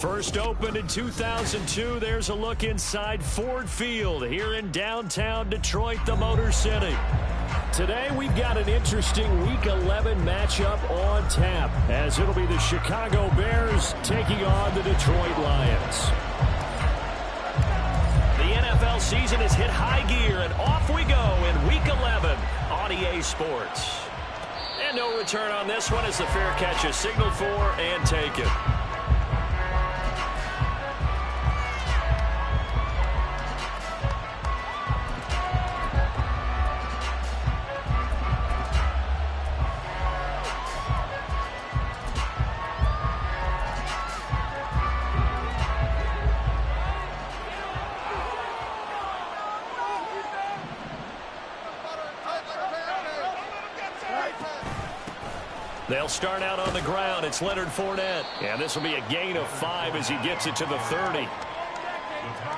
First opened in 2002, there's a look inside Ford Field here in downtown Detroit, the Motor City. Today we've got an interesting Week 11 matchup on tap, as it'll be the Chicago Bears taking on the Detroit Lions. The NFL season has hit high gear, and off we go in Week 11 on EA Sports. And no return on this one as the fair catch is signaled for and taken. They'll start out on the ground. It's Leonard Fournette. And this will be a gain of 5 as he gets it to the 30.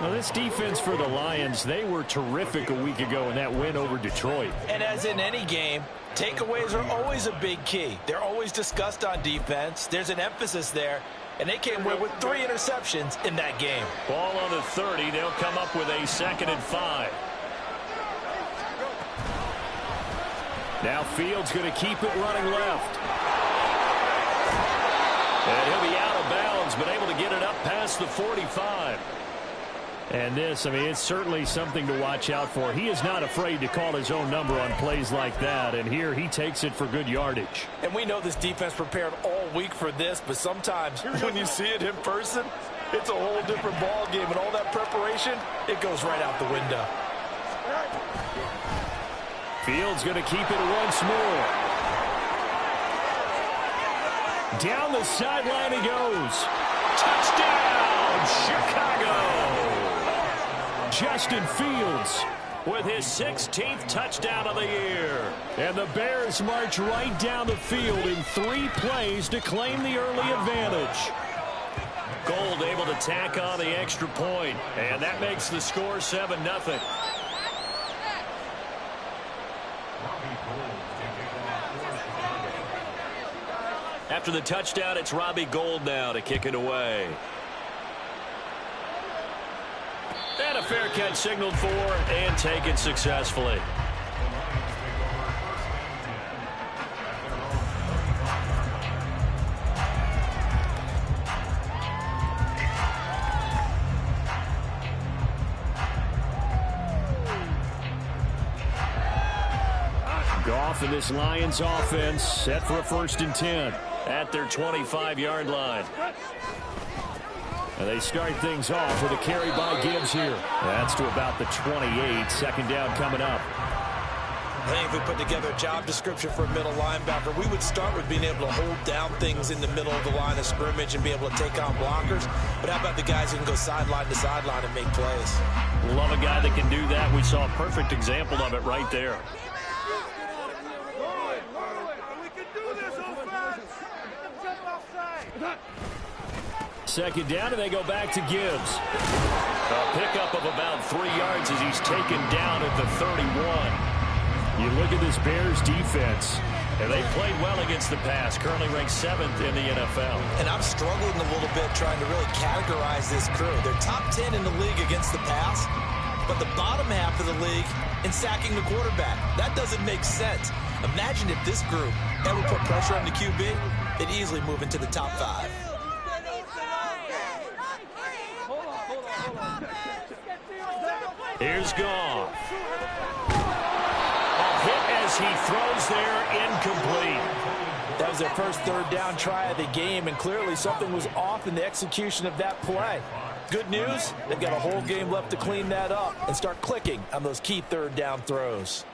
Well, this defense for the Lions, they were terrific a week ago in that win over Detroit. And as in any game, takeaways are always a big key. They're always discussed on defense. There's an emphasis there. And they came away with 3 interceptions in that game. Ball on the 30. They'll come up with a 2nd and 5. Now Fields going to keep it running left. And he'll be out of bounds, but able to get it up past the 45. And this, I mean, it's certainly something to watch out for. He is not afraid to call his own number on plays like that. And here he takes it for good yardage. And we know this defense prepared all week for this, but sometimes when you see it in person, it's a whole different ball game. And all that preparation, it goes right out the window. Fields going to keep it once more. Down the sideline he goes. Touchdown, Chicago! Justin Fields with his 16th touchdown of the year. And the Bears march right down the field in 3 plays to claim the early advantage. Gold able to tack on the extra point, and that makes the score 7-0. After the touchdown, it's Robbie Gould now to kick it away. And a fair catch signaled for and taken successfully. Goff and this Lions offense set for a 1st and 10 at their 25-yard line. And they start things off with a carry by Gibbs here. That's to about the 28. 2nd down coming up. I think if we put together a job description for a middle linebacker, we would start with being able to hold down things in the middle of the line of scrimmage and be able to take on blockers. But how about the guys who can go sideline to sideline and make plays? Love a guy that can do that. We saw a perfect example of it right there. Second down, and they go back to Gibbs. A pickup of about 3 yards as he's taken down at the 31. You look at this Bears defense, and they played well against the pass, currently ranked 7th in the NFL. And I'm struggling a little bit trying to really categorize this crew. They're top 10 in the league against the pass, but the bottom half of the league in sacking the quarterback. That doesn't make sense. Imagine if this group ever put pressure on the QB, they'd easily move into the top 5. Here's Goff. A hit as he throws there, incomplete. That was their first 3rd down try of the game, and clearly something was off in the execution of that play. Good news, they've got a whole game left to clean that up and start clicking on those key 3rd down throws.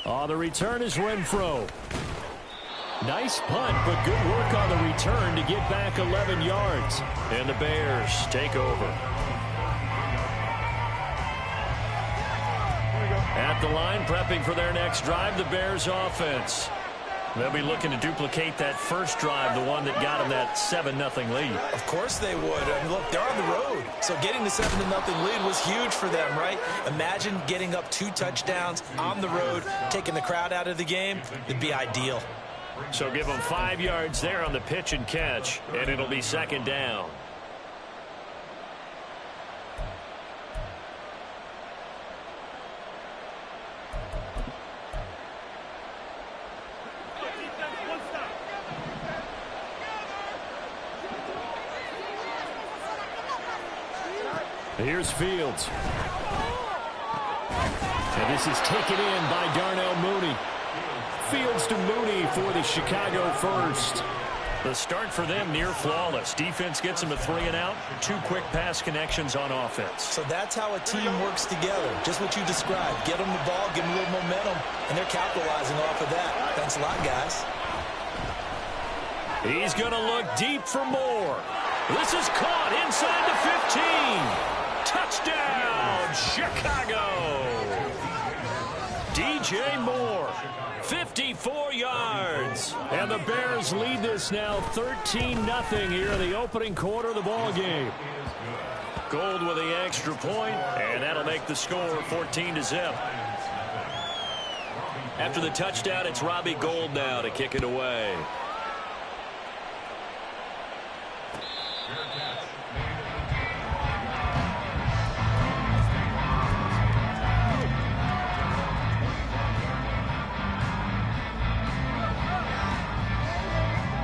On the return is Renfro. Nice punt, but good work on the return to get back 11 yards. And the Bears take over. At the line, prepping for their next drive, the Bears offense. They'll be looking to duplicate that first drive, the one that got them that 7-0 lead. Of course they would. I mean, look, they're on the road. So getting the 7-0 lead was huge for them, right? Imagine getting up 2 touchdowns on the road, taking the crowd out of the game. It'd be ideal. So give them 5 yards there on the pitch and catch, and it'll be second down. Here's Fields. And this is taken in by Darnell Mooney. Fields to Mooney for the Chicago first. The start for them near flawless. Defense gets them a 3 and out. 2 quick pass connections on offense. So that's how a team works together. Just what you described. Get them the ball, give them a little momentum, and they're capitalizing off of that. Thanks a lot, guys. He's going to look deep for more. This is caught inside the 15. Touchdown, Chicago. DJ Moore, 54 yards. And the Bears lead this now 13-0 here in the opening quarter of the ball game. Gold with the extra point, and that'll make the score 14-0. After the touchdown, it's Robbie Gould now to kick it away.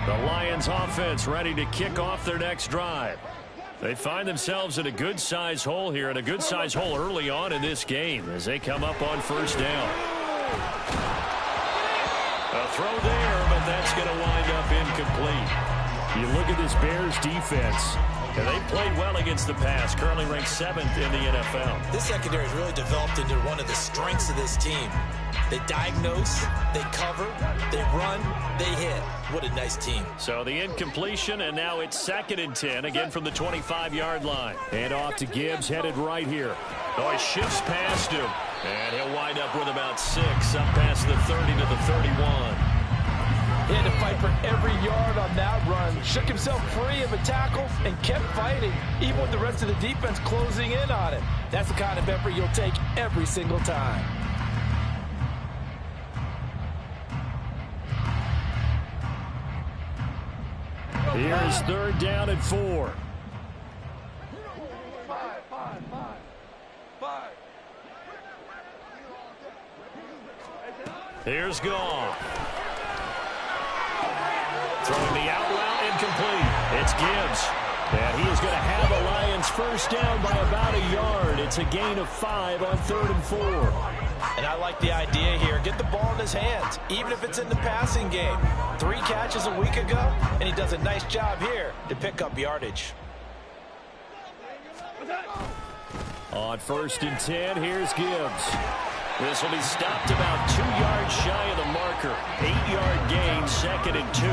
The Lions offense ready to kick off their next drive. They find themselves in a good-sized hole here, and a good-sized hole early on in this game as they come up on first down. A throw there, but that's going to wind up incomplete. You look at this Bears defense, and they played well against the pass, currently ranked 7th in the NFL. This secondary has really developed into one of the strengths of this team. They diagnose, they cover, they run, they hit. What a nice team. So the incompletion, and now it's 2nd and 10, again from the 25-yard line. And off to Gibbs, headed right here. Oh, he shifts past him, and he'll wind up with about 6, up past the 30 to the 31. He had to fight for every yard on that run. Shook himself free of a tackle and kept fighting, even with the rest of the defense closing in on him. That's the kind of effort you'll take every single time. Here's 3rd down and 4. Here's Goff. Throwing the out route, incomplete. It's Gibbs. And he is going to have the Lions first down by about a yard. It's a gain of 5 on 3rd and 4. And I like the idea here. Get the ball in his hands, even if it's in the passing game. 3 catches a week ago, and he does a nice job here to pick up yardage. On 1st and 10, here's Gibbs. This will be stopped about 2 yards shy of the marker. 8-yard gain, 2nd and 2.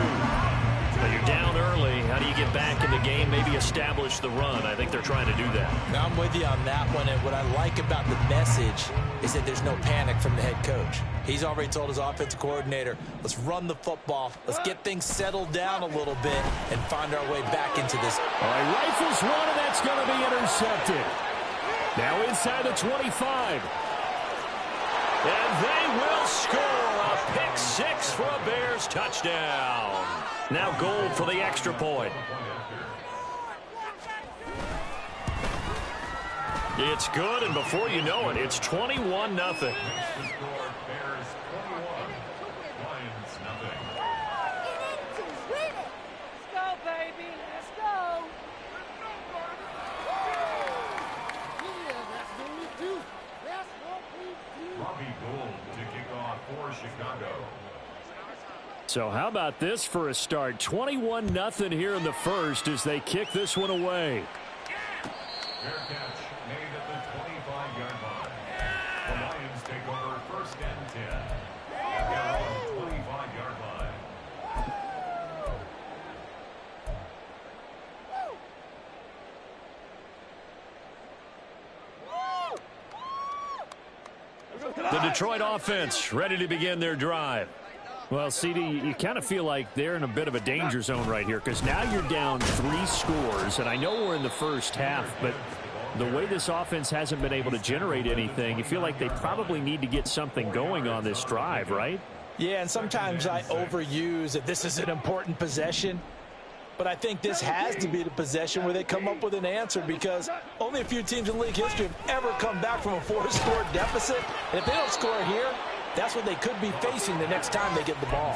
But you're down early. How do you get back in the game, maybe establish the run? I think they're trying to do that. Now I'm with you on that one, and what I like about the message is that there's no panic from the head coach. He's already told his offensive coordinator, let's run the football, let's get things settled down a little bit and find our way back into this. All right, rifles one, and that's going to be intercepted. Now inside the 25. And they will score a pick 6 for a Bears touchdown. Now Gould for the extra point. It's good, and before you know it, it's 21-0. Let's go, baby. Let's go. Robbie Gould to kick off for Chicago. So how about this for a start? 21-0 here in the first as they kick this one away. Fair catch made at the 25-yard line. The Lions take over 1st and 10 at their own 25-yard line. The Detroit offense ready to begin their drive. Well, CD, you kind of feel like they're in a bit of a danger zone right here because now you're down 3 scores, and I know we're in the first half, but the way this offense hasn't been able to generate anything, you feel like they probably need to get something going on this drive, right? Yeah, and sometimes I overuse that this is an important possession. But I think this has to be the possession where they come up with an answer, because only a few teams in league history have ever come back from a 4-score deficit. And if they don't score here, that's what they could be facing the next time they get the ball.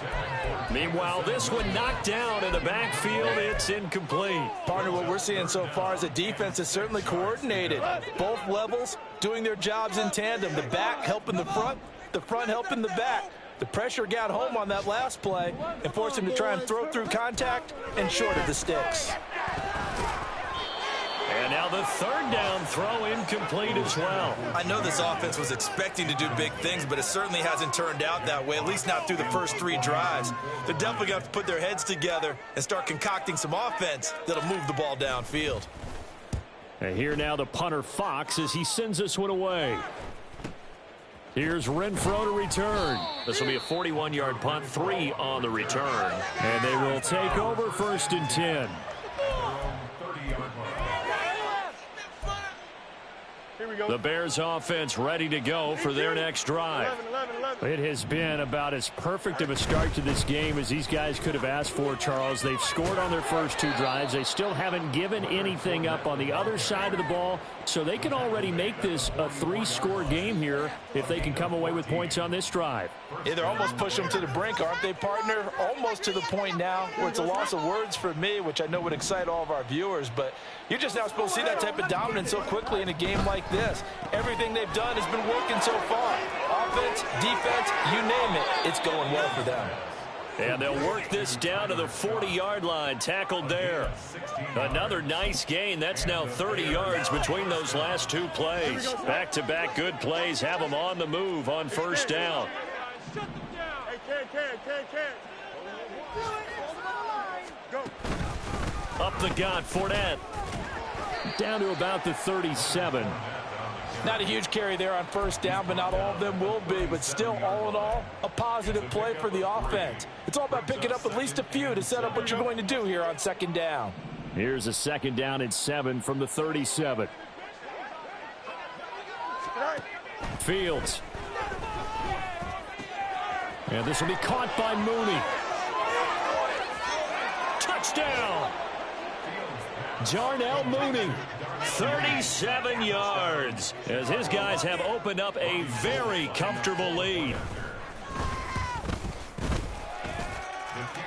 Meanwhile, this one knocked down in the backfield. It's incomplete. Partner, what we're seeing so far is the defense is certainly coordinated. Both levels doing their jobs in tandem. The back helping the front helping the back. The pressure got home on that last play and forced him to try and throw through contact and short of the sticks. And now the third down throw incomplete as well. I know this offense was expecting to do big things, but it certainly hasn't turned out that way, at least not through the first 3 drives. They're definitely going to have to put their heads together and start concocting some offense that'll move the ball downfield. And here now the punter Fox as he sends this one away. Here's Renfro to return. This will be a 41-yard punt, 3 on the return. And they will take over 1st and 10. The Bears offense ready to go for their next drive. It has been about as perfect of a start to this game as these guys could have asked for, Charles. They've scored on their first 2 drives. They still haven't given anything up on the other side of the ball, so they can already make this a 3-score game here if they can come away with points on this drive. Yeah, they're almost pushing them to the brink, aren't they, partner? Almost to the point now where it's a loss of words for me, which I know would excite all of our viewers, but you're just now supposed to see that type of dominance so quickly in a game like this. Everything they've done has been working so far. Offense, defense, you name it, it's going well for them. And they'll work this down to the 40-yard line, tackled there. Another nice gain. That's now 30 yards between those last 2 plays. Back-to-back good plays have them on the move on 1st down. Up the gut, Fournette. Down to about the 37. Not a huge carry there on 1st down, but not all of them will be. But still, all in all, a positive play for the offense. It's all about picking up at least a few to set up what you're going to do here on 2nd down. Here's a 2nd down and 7 from the 37. Fields. And this will be caught by Mooney. Touchdown! Darnell Mooney, 37 yards, as his guys have opened up a very comfortable lead.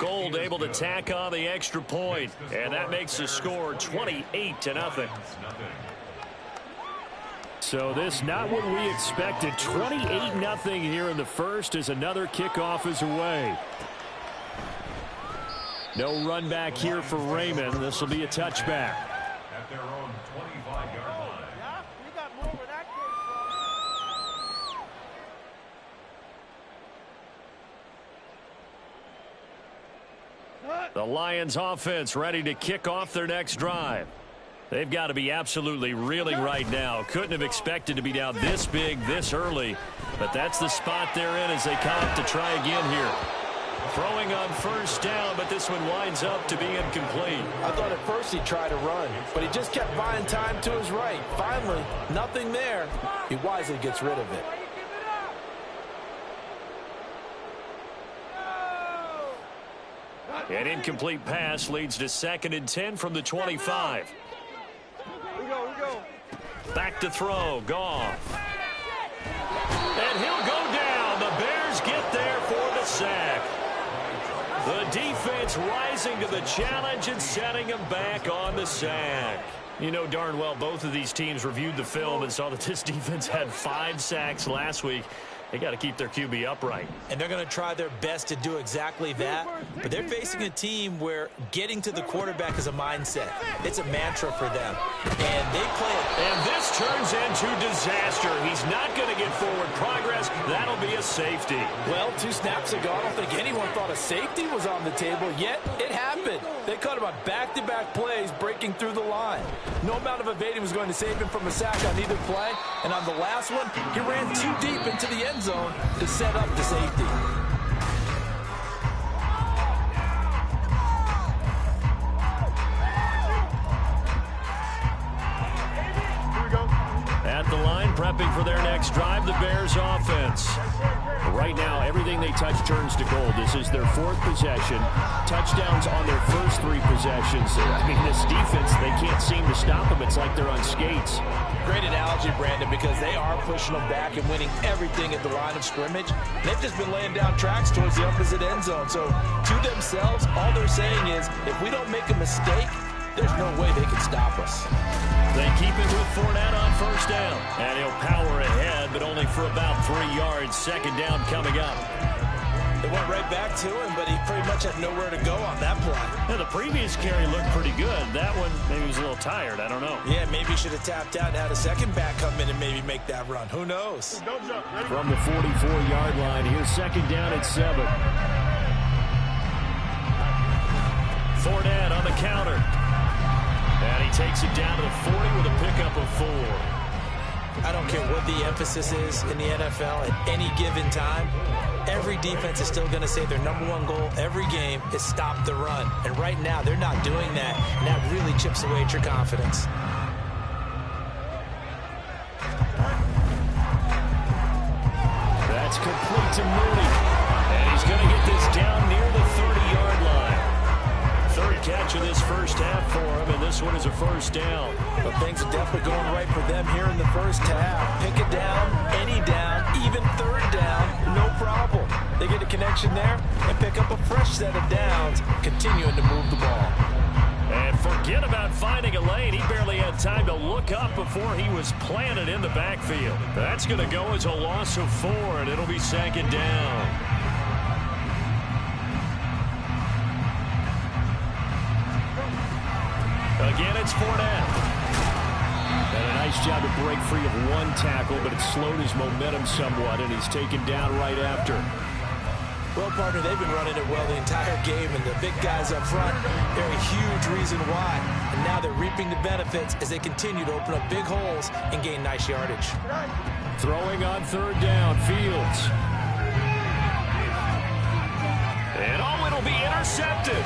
Gold able to tack on the extra point, and that makes the score 28-0. So this not what we expected. 28-0 here in the first as another kickoff is away. No run back here for Raymond. This will be a touchback. At their own 25-yard line. Yeah, we got more where that came from. The Lions offense ready to kick off their next drive. They've got to be absolutely reeling right now. Couldn't have expected to be down this big this early, but that's the spot they're in as they come up to try again here. Throwing on 1st down, but this one winds up to be incomplete. I thought at first he'd try to run, but he just kept buying time to his right. Finally, nothing there. He wisely gets rid of it. An incomplete pass leads to 2nd and 10 from the 25. We go. Back to throw, Goff. And he'll go down. The Bears get there for the sack. The defense rising to the challenge and setting him back on the sack. You know darn well both of these teams reviewed the film and saw that this defense had 5 sacks last week. They got to keep their QB upright. And they're going to try their best to do exactly that. But they're facing a team where getting to the quarterback is a mindset. It's a mantra for them. And they play it. And this turns into disaster. He's not going to get forward progress. That'll be a safety. Well, 2 snaps ago, I don't think anyone thought a safety was on the table, yet it happened. They caught him on back-to-back plays breaking through the line. No amount of evading was going to save him from a sack on either play. And on the last one, he ran too deep into the end zone to set up the safety. Here we go. At the line, prepping for their next drive, the Bears offense. Right now, everything they touch turns to gold. This is their 4th possession. Touchdowns on their first 3 possessions. I mean, this defense, they can't seem to stop them. It's like they're on skates. Great analogy, Brandon, because they are pushing them back and winning everything at the line of scrimmage. They've just been laying down tracks towards the opposite end zone. So to themselves, all they're saying is, if we don't make a mistake, there's no way they can stop us. They keep it with Fournette on first down. And he'll power ahead, but only for about 3 yards. Second down coming up. They went right back to him, but he pretty much had nowhere to go on that play. Yeah, the previous carry looked pretty good. That one, maybe he was a little tired. I don't know. Yeah, maybe he should have tapped out and had a second back come in and maybe make that run. Who knows? From the 44-yard line, here's second down at 7. Fournette on the counter. And he takes it down to the 40 with a pickup of 4. I don't care what the emphasis is in the NFL at any given time. Every defense is still going to say their #1 goal every game is stop the run. And right now, they're not doing that, and that really chips away at your confidence. That's complete to Mooney. And he's going to get this down near the 30-yard line. 3rd catch of this first half for him, and this one is a first down. But things are definitely going right for them here in the first half. Pick it down, any down, even 3rd down, no problem. They get a connection there and pick up a fresh set of downs, continuing to move the ball. And forget about finding a lane. He barely had time to look up before he was planted in the backfield. That's going to go as a loss of 4, and it'll be second down. Again, it's Fournette. And a nice job to break free of 1 tackle, but it slowed his momentum somewhat, and he's taken down right after. Well, partner, they've been running it well the entire game, and the big guys up front, they're a huge reason why. And now they're reaping the benefits as they continue to open up big holes and gain nice yardage. Throwing on 3rd down, Fields. And it'll be intercepted.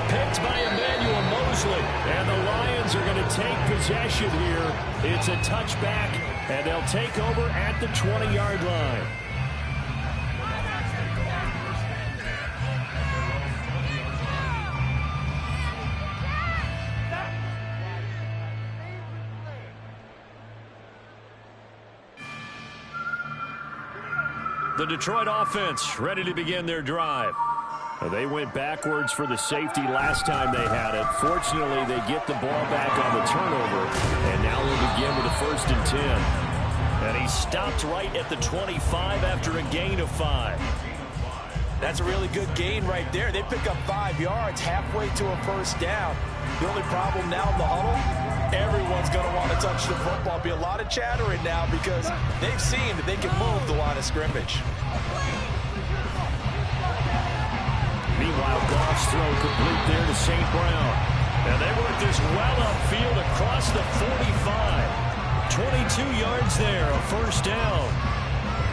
Picked by Emmanuel Mosley. And the Lions are going to take possession here. It's a touchback, and they'll take over at the 20-yard line. The Detroit offense ready to begin their drive. They went backwards for the safety last time they had it. Fortunately, they get the ball back on the turnover, and now they'll begin with a 1st and 10. And he stopped right at the 25 after a gain of 5. That's a really good gain right there. They pick up 5 yards halfway to a first down. The only problem now in the huddle, everyone's going to want to touch the football. Be a lot of chattering now because they've seen that they can move the line of scrimmage. Meanwhile, Goff's throw complete there to St. Brown. And they work this well upfield across the 45. 22 yards there, a first down.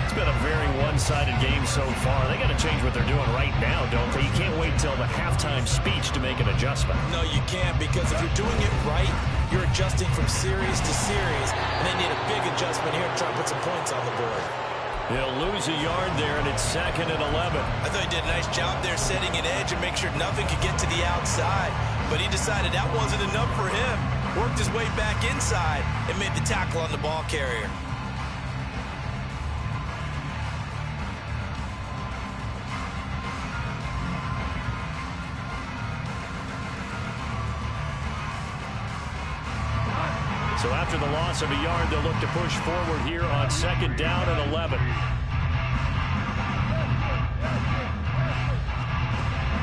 It's been a very one-sided game so far. They got to change what they're doing right now, don't they? You can't wait till the halftime speech to make an adjustment. No, you can't, because if you're doing it right, you're adjusting from series to series, and they need a big adjustment here to try to put some points on the board. He'll lose a yard there, and it's 2nd and 11. I thought he did a nice job there setting an edge and make sure nothing could get to the outside. But he decided that wasn't enough for him. Worked his way back inside and made the tackle on the ball carrier. So after the loss of a yard, they'll look to push forward here on 2nd down and 11.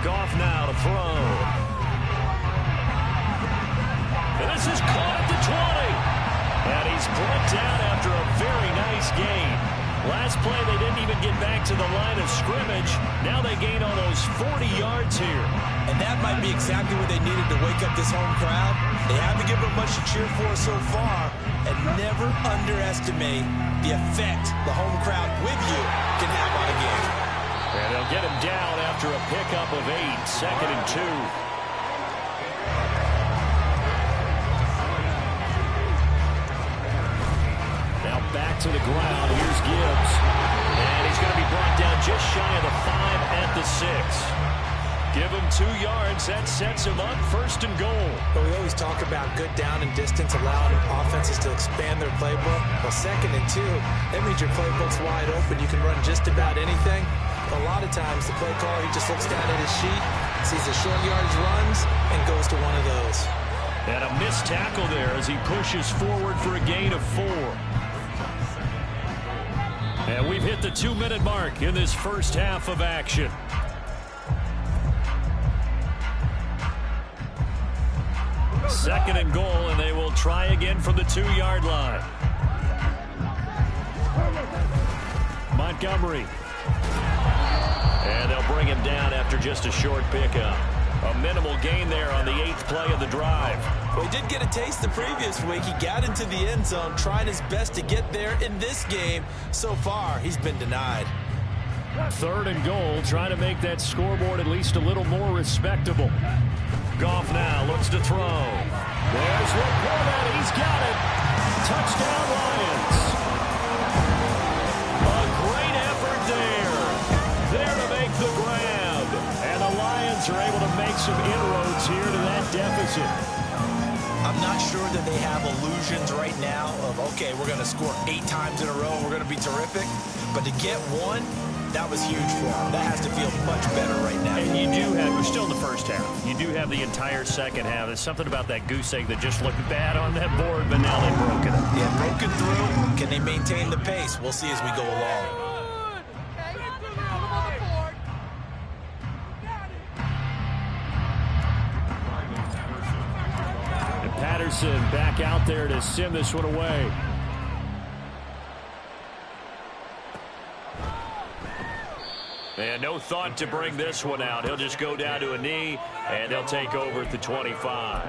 Goff now to throw. And this is caught at the 20. And he's brought down after a very nice gain. Last play, they didn't even get back to the line of scrimmage. Now they gain almost 40 yards here. And that might be exactly what they needed to wake up this home crowd. They haven't given them much to cheer for so far. And never underestimate the effect the home crowd with you can have on a game. And they'll get him down after a pickup of 8, 2nd and 2. Now back to the ground. Here's Gibbs. And he's going to be brought down just shy of the 5 at the 6. Give him 2 yards. That sets him up 1st and goal. But we always talk about good down and distance, allowing offenses to expand their playbook. Well, 2nd and 2, that means your playbook's wide open. You can run just about anything. But a lot of times, the play caller, he just looks down at his sheet, sees the short yardage runs, and goes to one of those. And a missed tackle there as he pushes forward for a gain of 4. And we've hit the 2-minute mark in this first half of action. Second and goal, and they will try again from the 2-yard line. Montgomery. And they'll bring him down after just a short pickup. A minimal gain there on the 8th play of the drive. Well, he did get a taste the previous week. He got into the end zone, trying his best to get there in this game. So far, he's been denied. 3rd and goal, trying to make that scoreboard at least a little more respectable. Goff now looks to throw. There's Laporta. He's got it. Touchdown, Lions. A great effort there. There to make the grab. And the Lions are able to make some inroads here to that deficit. I'm not sure that they have illusions right now of, okay, we're going to score 8 times in a row. We're going to be terrific. But to get one, that was huge for them. That has to feel much better right now. And you do have, we're still in the first half. You do have the entire second half. There's something about that goose egg that just looked bad on that board, but now they've broken it. Yeah, broken through. Can they maintain the pace? We'll see as we go along. And Patterson back out there to send this one away. And no thought to bring this one out. He'll just go down to a knee, and they'll take over at the 25.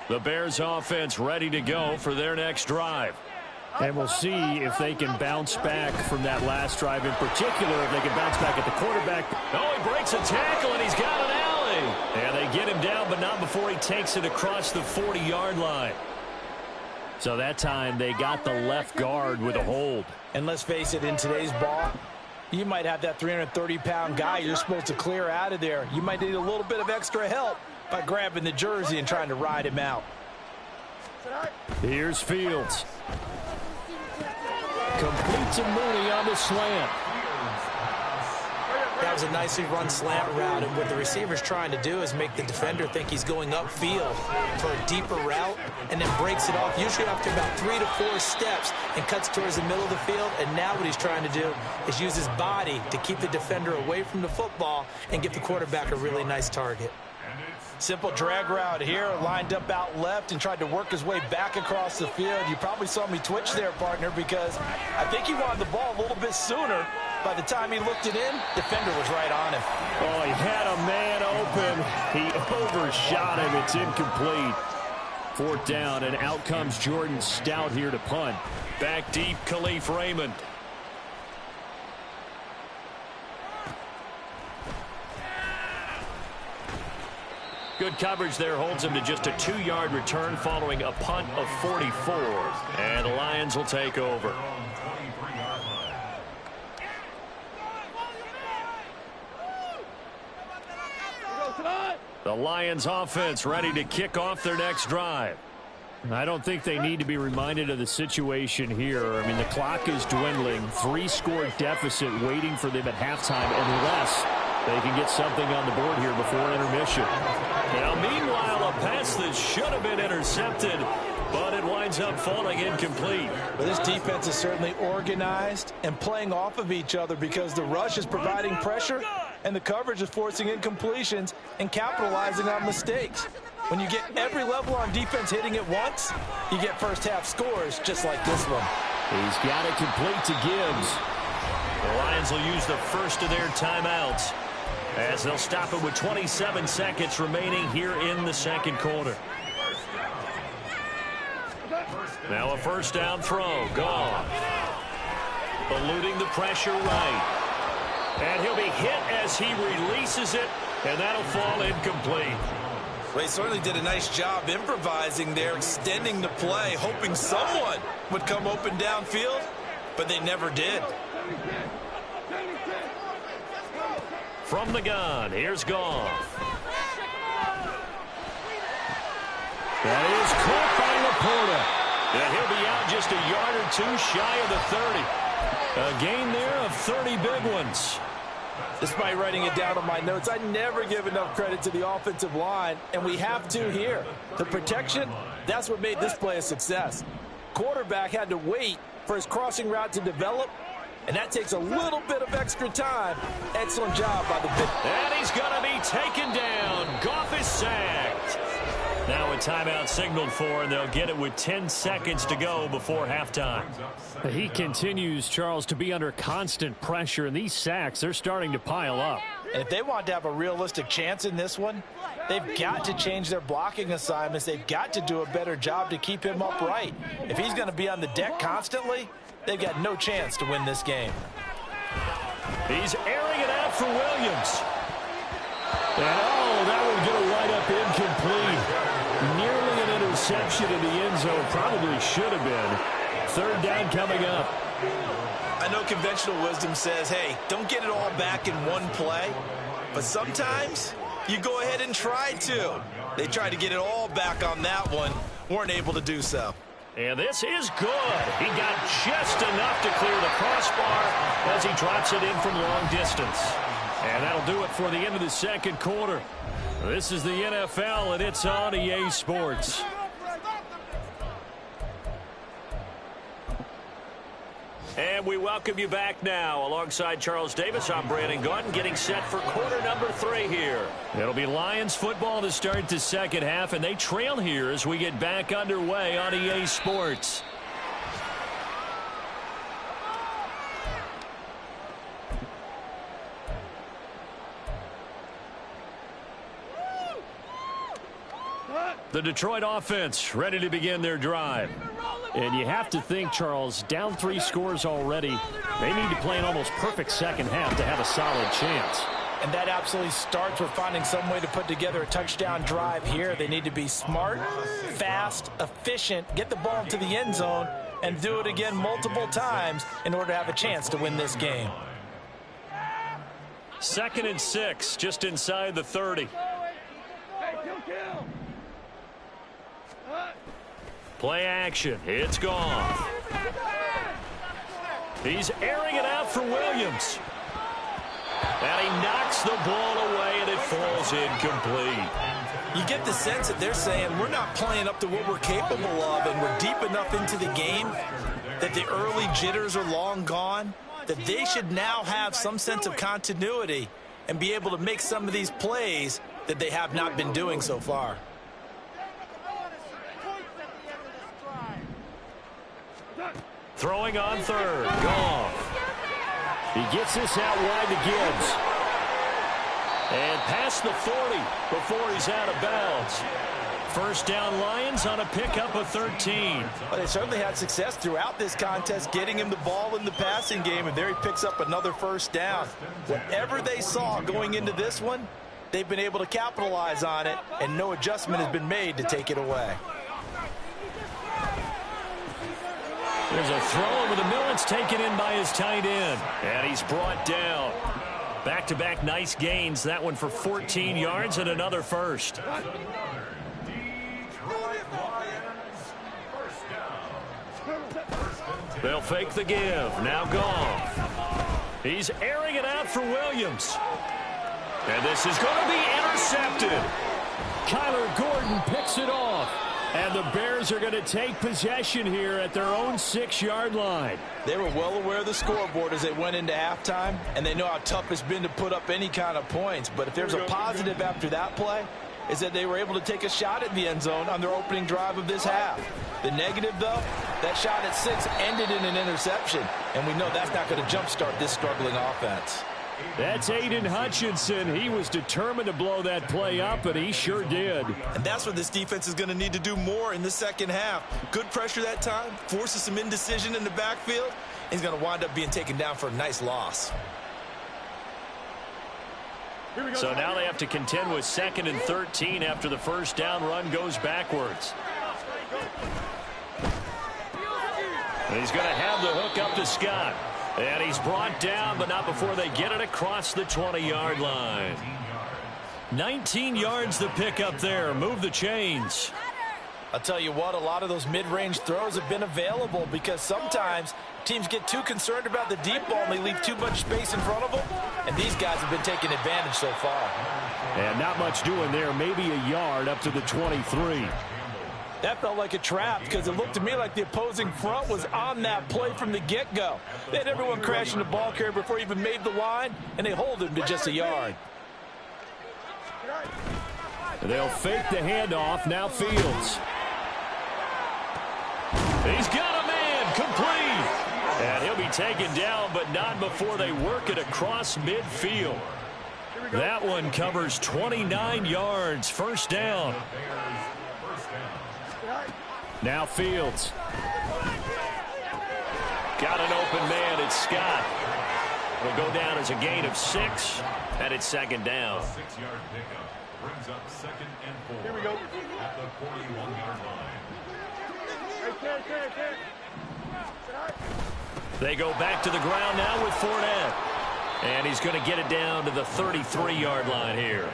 The Bears offense ready to go for their next drive. And we'll see if they can bounce back from that last drive in particular, if they can bounce back at the quarterback. Oh, he breaks a tackle, and he's got an alley. And they get him down, but not before he takes it across the 40-yard line. So that time they got the left guard with a hold. And let's face it, in today's ball, you might have that 330-pound guy you're supposed to clear out of there. You might need a little bit of extra help by grabbing the jersey and trying to ride him out. Here's Fields. Complete to Mooney on the slant. That was a nicely run slant route, and what the receiver's trying to do is make the defender think he's going upfield for a deeper route, and then breaks it off, usually after about 3 to 4 steps, and cuts towards the middle of the field. And now what he's trying to do is use his body to keep the defender away from the football and give the quarterback a really nice target. Simple drag route here, lined up out left and tried to work his way back across the field. You probably saw me twitch there, partner, because I think he wanted the ball a little bit sooner. By the time he looked it in, defender was right on him. Oh, he had a man open. He overshot him. It's incomplete. 4th down, and out comes Jordan Stout here to punt. Back deep, Khalif Raymond. Good coverage there, holds him to just a 2-yard return following a punt of 44. And the Lions will take over. The Lions offense ready to kick off their next drive. I don't think they need to be reminded of the situation here. I mean, the clock is dwindling. 3-score deficit waiting for them at halftime unless they can get something on the board here before intermission. Now, meanwhile, a pass that should have been intercepted, but it winds up falling incomplete. But this defense is certainly organized and playing off of each other because the rush is providing pressure and the coverage is forcing incompletions and capitalizing on mistakes. When you get every level on defense hitting it once, you get first-half scores just like this one. He's got it complete to Gibbs. The Lions will use the first of their timeouts as they'll stop it with 27 seconds remaining here in the second quarter. Now a first down throw. Gone. eluding the pressure right. And he'll be hit as he releases it, and that'll fall incomplete. Well, he certainly did a nice job improvising there, extending the play, hoping someone would come open downfield, but they never did. From the gun, here's Goff. That is caught by Laporta. And he'll be out just a yard or two shy of the 30. A gain there of 30 big ones. Despite writing it down on my notes, I never give enough credit to the offensive line, and we have to here. The protection, that's what made this play a success. Quarterback had to wait for his crossing route to develop, and that takes a little bit of extra time. Excellent job by the big. And he's going to be taken down. Goff is sacked. Now a timeout signaled for, and they'll get it with 10 seconds to go before halftime. He continues, Charles, to be under constant pressure, and these sacks are starting to pile up. And if they want to have a realistic chance in this one, they've got to change their blocking assignments. They've got to do a better job to keep him upright. If he's going to be on the deck constantly, they've got no chance to win this game. He's airing it out for Williams. And that would get a right up incomplete. Nearly an interception in the end zone. Probably should have been. Third down coming up. I know conventional wisdom says, hey, don't get it all back in one play. But sometimes you go ahead and try to. They tried to get it all back on that one. Weren't able to do so. And this is good. He got just enough to clear the crossbar as he drops it in from long distance. And that'll do it for the end of the second quarter. This is the NFL, and it's on EA Sports. And we welcome you back now. Alongside Charles Davis, I'm Brandon Gaudin, getting set for quarter number 3 here. It'll be Lions football to start the second half, and they trail here as we get back underway on EA Sports. The Detroit offense ready to begin their drive. And you have to think, Charles, down 3 scores already. They need to play an almost perfect second half to have a solid chance. And that absolutely starts with finding some way to put together a touchdown drive here. They need to be smart, fast, efficient, get the ball into the end zone, and do it again multiple times in order to have a chance to win this game. 2nd and 6, just inside the 30. Play action. It's gone. He's airing it out for Williams. And he knocks the ball away, and it falls incomplete. You get the sense that they're saying we're not playing up to what we're capable of, and we're deep enough into the game that the early jitters are long gone, that they should now have some sense of continuity and be able to make some of these plays that they have not been doing so far. Throwing on third. Goff. He gets this out wide to Gibbs. And past the 40 before he's out of bounds. First down Lions on a pickup of 13. Well, they certainly had success throughout this contest getting him the ball in the passing game, and there he picks up another first down. Whatever they saw going into this one, they've been able to capitalize on it, and no adjustment has been made to take it away. There's a throw over the middle. It's taken in by his tight end. And he's brought down. Back-to-back nice gains. That one for 14 yards and another first. They'll fake the give. Now Goff. He's airing it out for Williams. And this is going to be intercepted. Kyler Gordon picks it off. And the Bears are going to take possession here at their own 6-yard line. They were well aware of the scoreboard as they went into halftime, and they know how tough it's been to put up any kind of points. But if there's a positive after that play, is that they were able to take a shot at the end zone on their opening drive of this half. The negative, though, that shot at 6 ended in an interception, and we know that's not going to jumpstart this struggling offense. That's Aiden Hutchinson. He was determined to blow that play up, and he sure did. And that's what this defense is going to need to do more in the second half. Good pressure that time, forces some indecision in the backfield. He's going to wind up being taken down for a nice loss. So now they have to contend with 2nd and 13 after the first down run goes backwards. And he's going to have the hook up to Scott. And he's brought down, but not before they get it across the 20-yard line. 19 yards to pick up there. Move the chains. I'll tell you what, a lot of those mid-range throws have been available because sometimes teams get too concerned about the deep ball and they leave too much space in front of them. And these guys have been taking advantage so far. And not much doing there. Maybe a yard up to the 23. That felt like a trap because it looked to me like the opposing front was on that play from the get-go. They had everyone crashing the ball carrier before he even made the line, and they hold him to just a yard. They'll fake the handoff. Now Fields. He's got a man complete. And he'll be taken down, but not before they work it across midfield. That one covers 29 yards. First down. Now Fields. Got an open man. It's Scott. Will go down as a gain of 6, and it's second down. 6-yard pickup brings up 2nd and 4. Here we go. At the 41-yard line. They go back to the ground now with Fournette. And he's going to get it down to the 33-yard line here.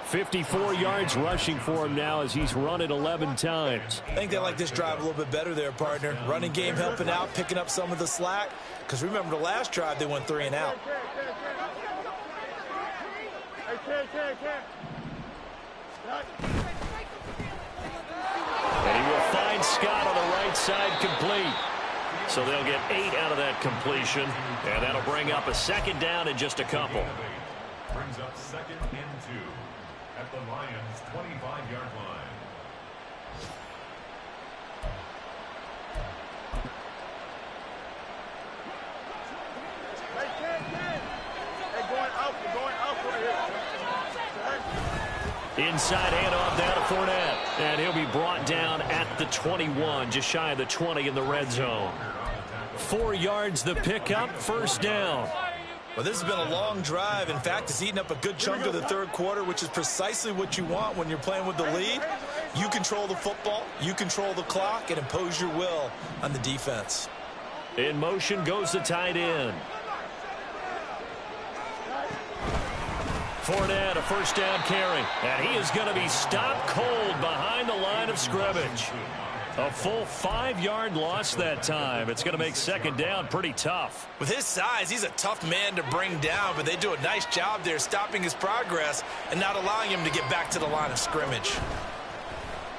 54 yards rushing for him now as he's run it 11 times. I think they like this drive a little bit better there, partner. Running game helping out, picking up some of the slack. Because remember the last drive, they went 3 and out. And he will find Scott on the right side complete. So they'll get 8 out of that completion. And that'll bring up a second down in just a couple. Brings up 2nd and 2 at the Lions' 25-yard line. Inside handoff down to Fournette. And he'll be brought down at the 21, just shy of the 20 in the red zone. 4 yards the pickup, first down. Well, this has been a long drive. In fact, it's eaten up a good chunk of the third quarter, which is precisely what you want when you're playing with the lead. You control the football, you control the clock, and impose your will on the defense. In motion goes the tight end. Fournette, a first down carry. And he is going to be stopped cold behind the line of scrimmage. A full 5-yard loss that time. It's going to make second down pretty tough. With his size, he's a tough man to bring down, but they do a nice job there stopping his progress and not allowing him to get back to the line of scrimmage.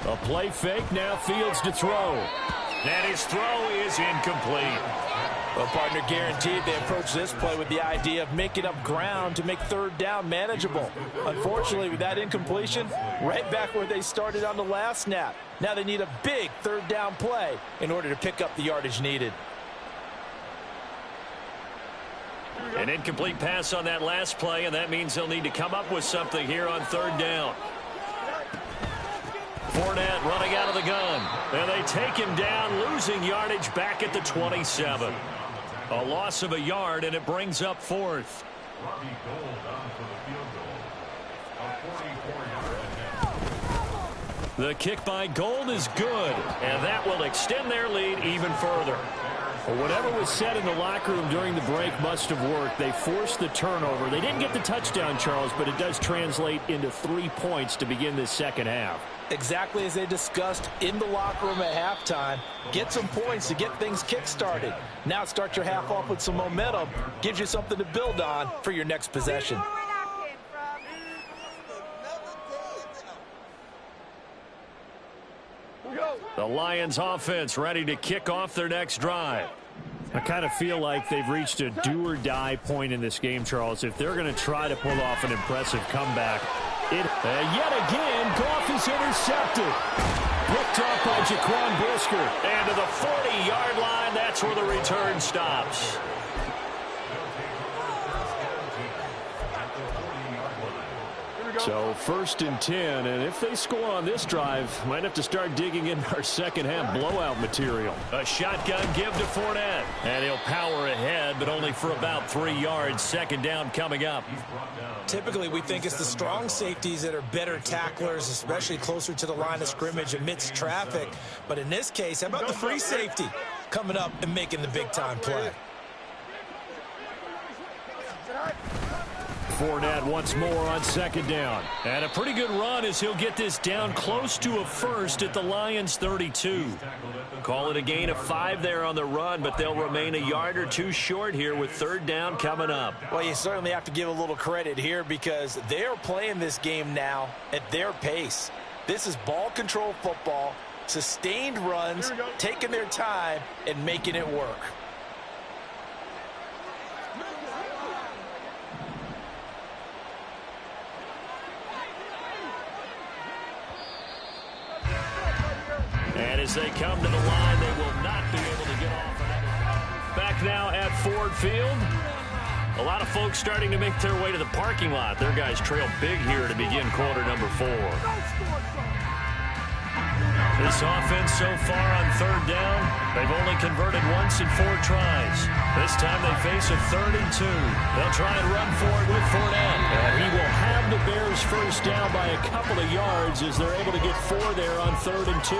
A play fake, now Fields to throw. And his throw is incomplete. Well, partner, guaranteed they approach this play with the idea of making up ground to make third down manageable. Unfortunately, with that incompletion, right back where they started on the last snap. Now they need a big third down play in order to pick up the yardage needed. An incomplete pass on that last play, and that means they'll need to come up with something here on third down. Fournette running out of the gun. And they take him down, losing yardage back at the 27. A loss of a yard, and it brings up 4th. Robbie Gould on for the field goal. A 44-yard attempt. The kick by Gould is good, and that will extend their lead even further. Well, whatever was said in the locker room during the break must have worked. They forced the turnover. They didn't get the touchdown, Charles, but it does translate into 3 points to begin this second half. Exactly as they discussed in the locker room at halftime. Get some points to get things kick-started. Now start your half off with some momentum. Gives you something to build on for your next possession. The Lions offense ready to kick off their next drive. I kind of feel like they've reached a do-or-die point in this game, Charles. If they're going to try to pull off an impressive comeback, yet again, Goff is intercepted. Picked off by Jaquan Brisker. And to the 40-yard line, that's where the return stops. So 1st and 10, and if they score on this drive, might have to start digging in our second half blowout material. A shotgun give to Fournette, and he'll power ahead, but only for about 3 yards. 2nd down coming up. Typically, we think it's the strong safeties that are better tacklers, especially closer to the line of scrimmage amidst traffic. But in this case, how about the free safety coming up and making the big-time play? Fournette once more on 2nd down. And a pretty good run as he'll get this down close to a first at the Lions' 32. Call it a gain of 5 there on the run, but they'll remain a yard or 2 short here with 3rd down coming up. Well, you certainly have to give a little credit here because they're playing this game now at their pace. This is ball control football, sustained runs, taking their time, and making it work. And as they come to the line, they will not be able to get off another. Back now at Ford Field. A lot of folks starting to make their way to the parking lot. Their guys trail big here to begin quarter number 4. This offense so far on 3rd down, they've only converted once in 4 tries. This time they face a 3rd and 2. They'll try and run for it with Fournette. And he will have the Bears 1st down by a couple of yards as they're able to get 4 there on 3rd and 2.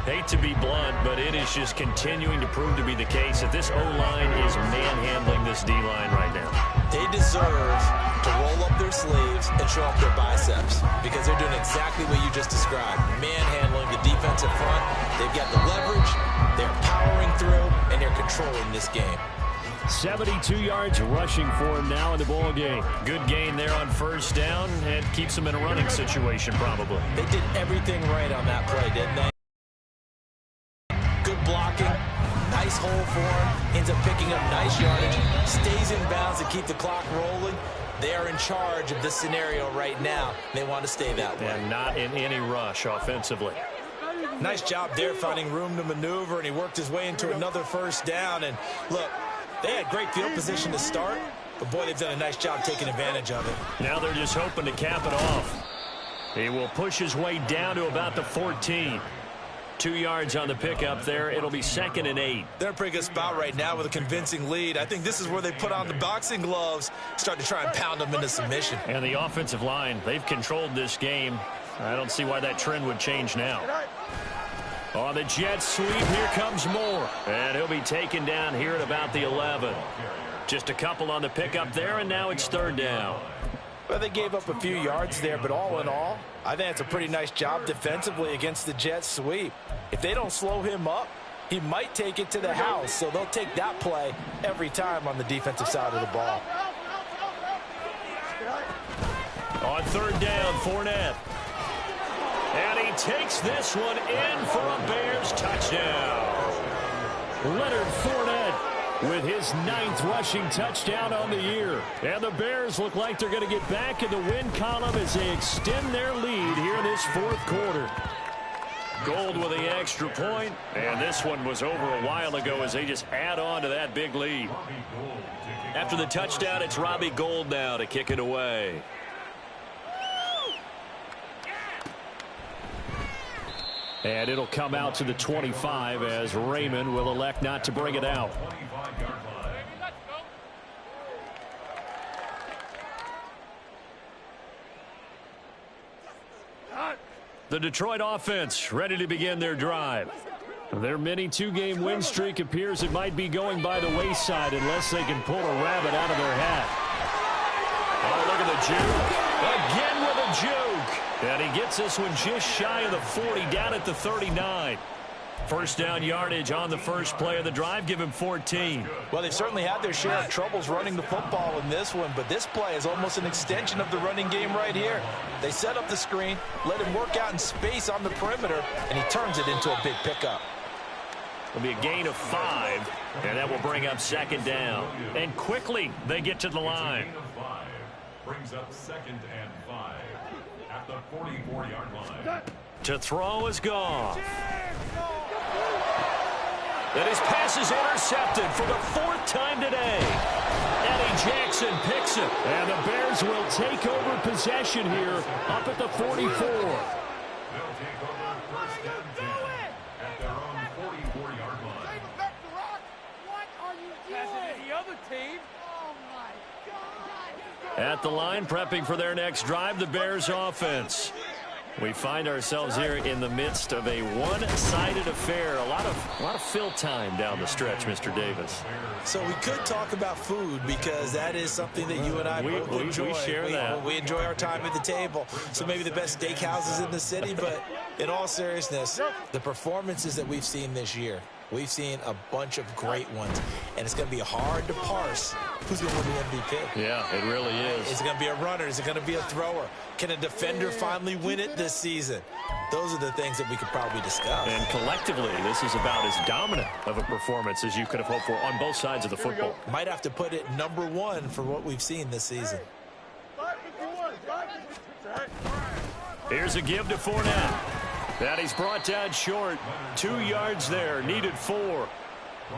Hate to be blunt, but it is just continuing to prove to be the case that this O-line is manhandling this D-line right now. They deserve to roll up their sleeves and show up their biceps because they're doing exactly what you just described. Manhandling the defensive front. They've got the leverage. They're powering through, and they're controlling this game. 72 yards rushing for him now in the ball game. Good gain there on 1st down and keeps him in a running situation probably. They did everything right on that play, didn't they? Good blocking. Nice hole for him. Ends up picking up nice yardage. Stays in bounds to keep the clock rolling. They are in charge of this scenario right now. They want to stay that way. And not in any rush offensively. Nice job there finding room to maneuver, and he worked his way into another 1st down. And look, they had great field position to start, but boy, they've done a nice job taking advantage of it. Now they're just hoping to cap it off. He will push his way down to about the 14. 2 yards on the pickup there. It'll be 2nd and 8. They're in a pretty good spot right now with a convincing lead. I think this is where they put on the boxing gloves, start to try and pound them into submission. And the offensive line, they've controlled this game. I don't see why that trend would change now. On the jet sweep, here comes Moore. And he'll be taken down here at about the 11. Just a couple on the pickup there, and now it's 3rd down. Well, they gave up a few yards there, but all in all, I think it's a pretty nice job defensively against the jet sweep. If they don't slow him up, he might take it to the house, so they'll take that play every time on the defensive side of the ball. On 3rd down, Fournette. And he takes this one in for a Bears touchdown. Leonard Fournette with his 9th rushing touchdown on the year. And the Bears look like they're going to get back in the win column as they extend their lead here in this 4th quarter. Gold with the extra point, and this one was over a while ago as they just add on to that big lead. After the touchdown, it's Robbie Gould now to kick it away. And it'll come out to the 25 as Raymond will elect not to bring it out. The Detroit offense ready to begin their drive. Their mini 2-game win streak appears it might be going by the wayside unless they can pull a rabbit out of their hat. Oh, look at the juke. Again with a juke. And he gets this one just shy of the 40, down at the 39. 1st down yardage on the first play of the drive. Give him 14. Well, they've certainly had their share of troubles running the football in this one, but this play is almost an extension of the running game right here. They set up the screen, let him work out in space on the perimeter, and he turns it into a big pickup. It'll be a gain of 5, and that will bring up 2nd down. And quickly, they get to the line. Brings up 2nd and 5 at the 44-yard line. To throw is Goff. And his pass is intercepted for the 4th time today. And he Eddie Jackson picks it. And the Bears will take over possession here up at the 44. They'll take over first and 10 at their own 44-yard line. What are you doing? Pass it to the other team. Oh, my God. At the line, prepping for their next drive, the Bears offense. We find ourselves here in the midst of a one-sided affair. A lot of fill time down the stretch, Mr. Davis. So we could talk about food because that is something that you and I both enjoy. We share that. We enjoy our time at the table. So maybe the best steakhouses in the city, but in all seriousness, the performances that we've seen this year, we've seen a bunch of great ones, and it's going to be hard to parse who's going to win the MVP. Yeah, it really is. Is it going to be a runner? Is it going to be a thrower? Can a defender finally win it this season? Those are the things that we could probably discuss. And collectively, this is about as dominant of a performance as you could have hoped for on both sides of the football. Might have to put it number one for what we've seen this season. Here's a give to Fournette. That he's brought down short. 2 yards there, needed 4.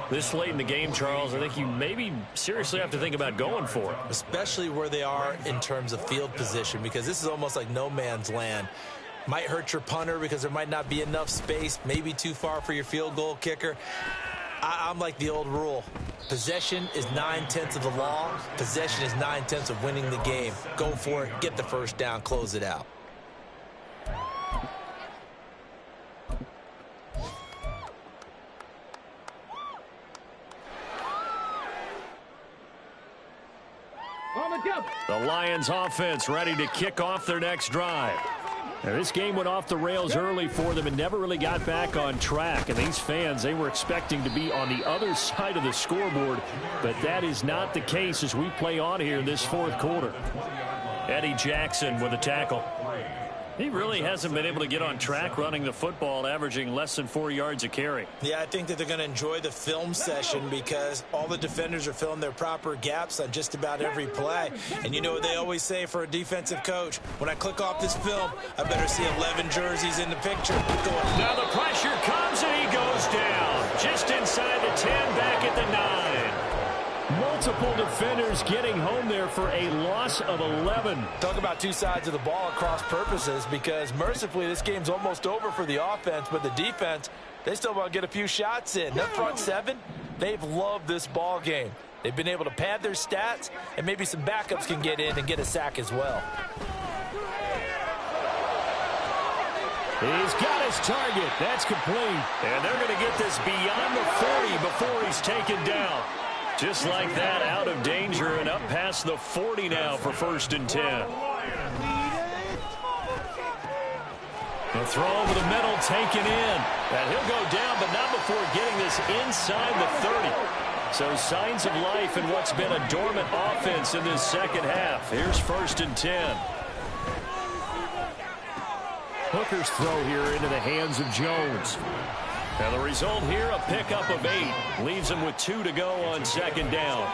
This late in the game, Charles, I think you maybe seriously have to think about going for it. Especially where they are in terms of field position, because this is almost like no man's land. Might hurt your punter because there might not be enough space, maybe too far for your field goal kicker. I'm like the old rule. Possession is 9/10 of the law. Possession is 9/10 of winning the game. Go for it, get the first down, close it out. The Lions offense ready to kick off their next drive. Now, this game went off the rails early for them and never really got back on track. And these fans, they were expecting to be on the other side of the scoreboard. But that is not the case as we play on here in this fourth quarter. Eddie Jackson with a tackle. He really hasn't been able to get on track running the football, averaging less than 4 yards a carry. Yeah, I think that they're going to enjoy the film session because all the defenders are filling their proper gaps on just about every play. And you know what they always say for a defensive coach? When I click off this film, I better see 11 jerseys in the picture. Now the pressure comes and he goes down. Just inside the 10, back at the 9. Multiple defenders getting home there for a loss of 11. Talk about two sides of the ball across purposes, because mercifully this game's almost over for the offense, but the defense, they still want to get a few shots in. That front seven, they've loved this ball game. They've been able to pad their stats, and maybe some backups can get in and get a sack as well. He's got his target. That's complete. And they're going to get this beyond the 40 before he's taken down. Just like that, out of danger and up past the 40 now for first and 10. The throw over the middle taken in. And he'll go down, but not before getting this inside the 30. So signs of life in what's been a dormant offense in this second half. Here's first and 10. Hooker's throw here into the hands of Jones. Now the result here, a pickup of 8. Leaves him with 2 to go on second down.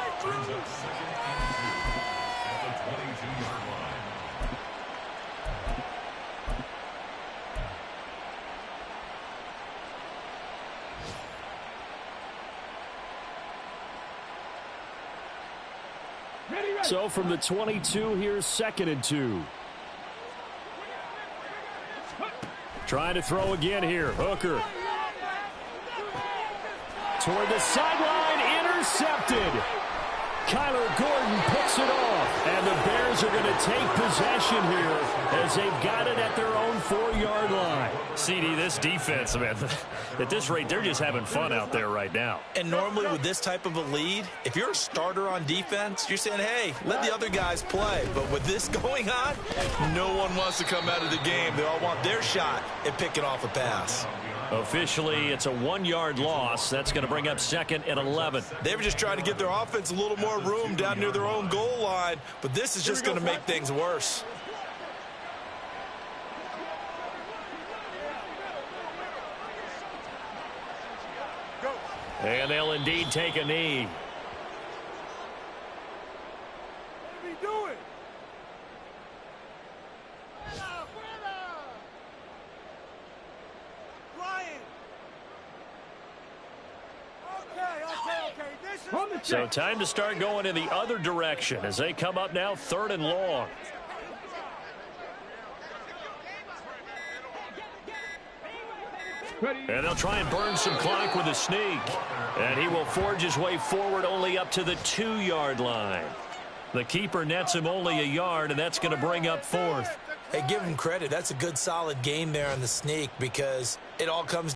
So from the 22, here's second and 2. Trying to throw again here. Hooker. Toward the sideline, intercepted. Kyler Gordon picks it off, and the Bears are going to take possession here as they've got it at their own 4-yard line. CD, this defense, man, at this rate, they're just having fun out there right now. And normally with this type of a lead, if you're a starter on defense, you're saying, hey, let the other guys play. But with this going on, no one wants to come out of the game. They all want their shot at picking off a pass. Officially, it's a 1-yard loss. That's going to bring up second and 11. They were just trying to give their offense a little more room down near their own goal line, but this is just going to make things worse. And they'll indeed take a knee. What are we doing? Ryan. Okay. This is So time to start going in the other direction as they come up now 3rd and long. And they'll try and burn some clock with a sneak. And he will forge his way forward only up to the 2-yard line. The keeper nets him only a yard, and that's going to bring up 4th. Hey, give him credit. That's a good, solid game there on the sneak because it all comes